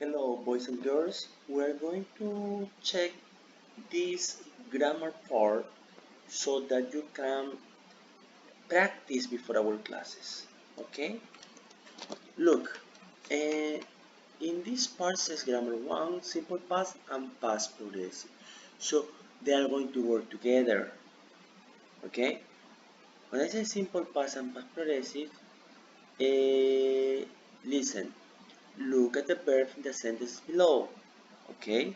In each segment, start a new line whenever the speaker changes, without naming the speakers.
Hello, boys and girls. We're going to check this grammar part so that you can practice before our classes. Okay? Look, in this part says grammar 1, simple past and past progressive. So they are going to work together. Okay? When I say simple past and past progressive, listen, look at the verb in the sentence below. Okay?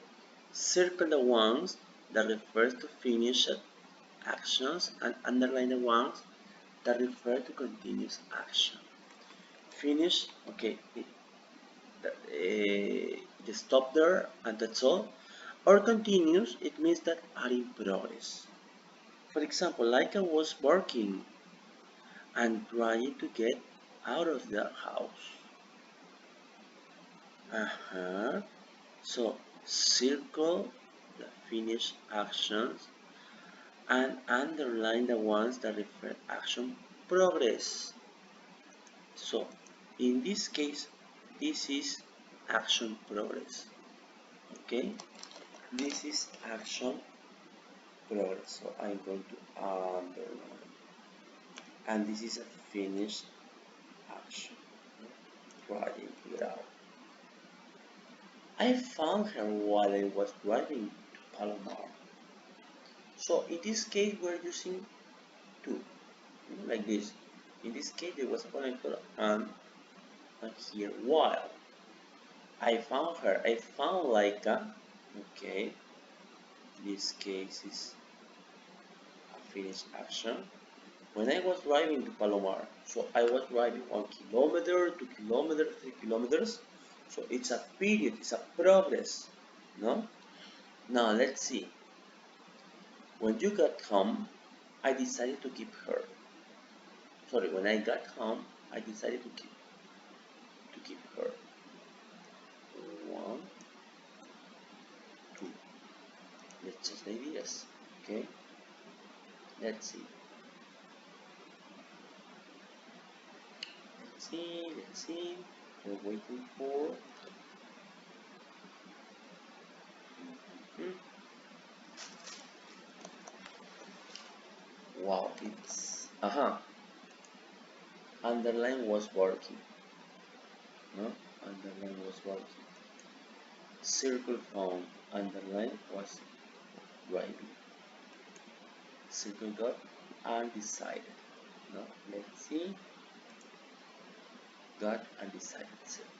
Circle the ones that refers to finished actions and underline the ones that refer to continuous action. Finish, okay, just stop there and that's all. Or continuous, it means that are in progress. For example, like I was working and trying to get out of the house. So circle the finished actions and underline the ones that refer action progress. So in this case, this is action progress. Okay, this is action progress. So I'm going to underline, and this is a finished action. Trying to get out. I found her while I was driving to Palomar. So in this case, we're using two, like this. In this case, there was a connector and here while. I found her. I found Laika. Okay. This case is a finished action. When I was driving to Palomar, so I was driving 1 kilometer, 2 kilometers, 3 kilometers. So it's a period, it's a progress. No? Now let's see. When you got home, I decided to keep her. Sorry, when I got home, I decided to keep her. 1, 2. Let's just ideas. Okay. Let's see. Let's see. We're waiting for. Wow, it's underline was working. No, underline was working. Circle found. Underline was driving. Circle got undecided. No, let's see. Got undecided circle.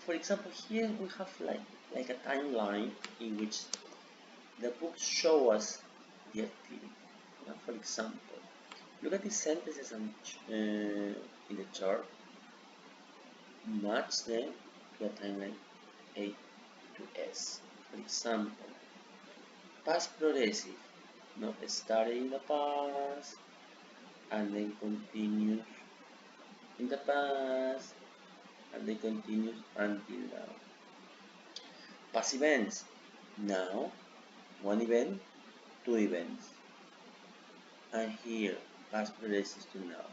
For example, here we have like a timeline in which the books show us the activity. For example, look at these sentences in the chart. Match them to a timeline A to S. For example, past progressive, started in the past and then continues in the past and then continues until now. Past events, now, one event, two events. And here, past progresses to now.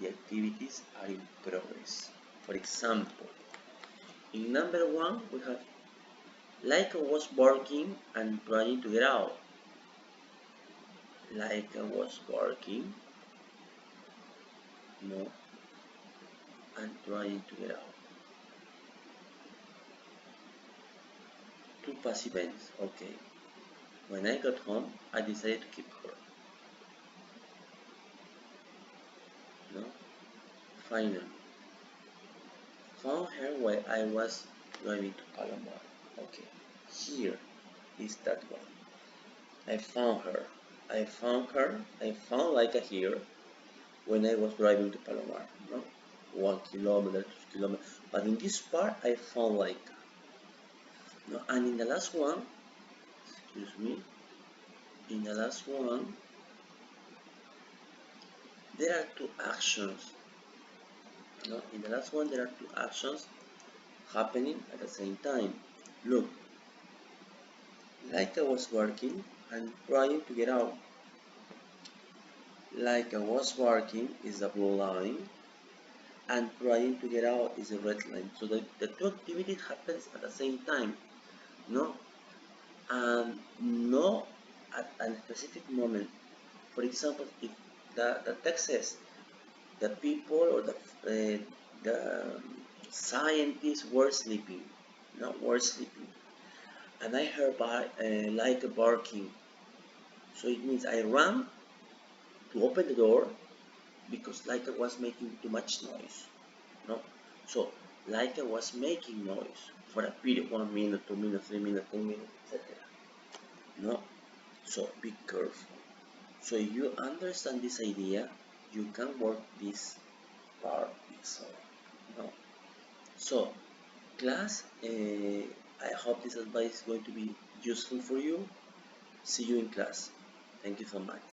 The activities are in progress. For example, in number 1, we have like I was working and trying to get out. Like I was working, and trying to get out. Two past events, okay. When I got home, I decided to keep her. Final. Found her while I was driving to Palomar. Okay, here is that one. I found her. I found like a here when I was driving to Palomar. 1 kilometer, 2 kilometers. But in this part, I found like. And in the last one, excuse me, in the last one, there are two actions. In the last one, there are two actions happening at the same time. Look, like I was working and trying to get out. Like I was working is the blue line, and trying to get out is a red line. So the two activities happens at the same time, no, and no at a specific moment. For example, if the text says the people or the scientists were sleeping, no, were sleeping, and I heard like a barking. So it means I ran to open the door because Laika was making too much noise. No? So Laika was making noise for a period 1 minute, 2 minutes, 3 minutes, 10 minutes, etc. No? So be careful. So if you understand this idea, you can work this part so no. So class, I hope this advice is going to be useful for you. See you in class. Thank you so much.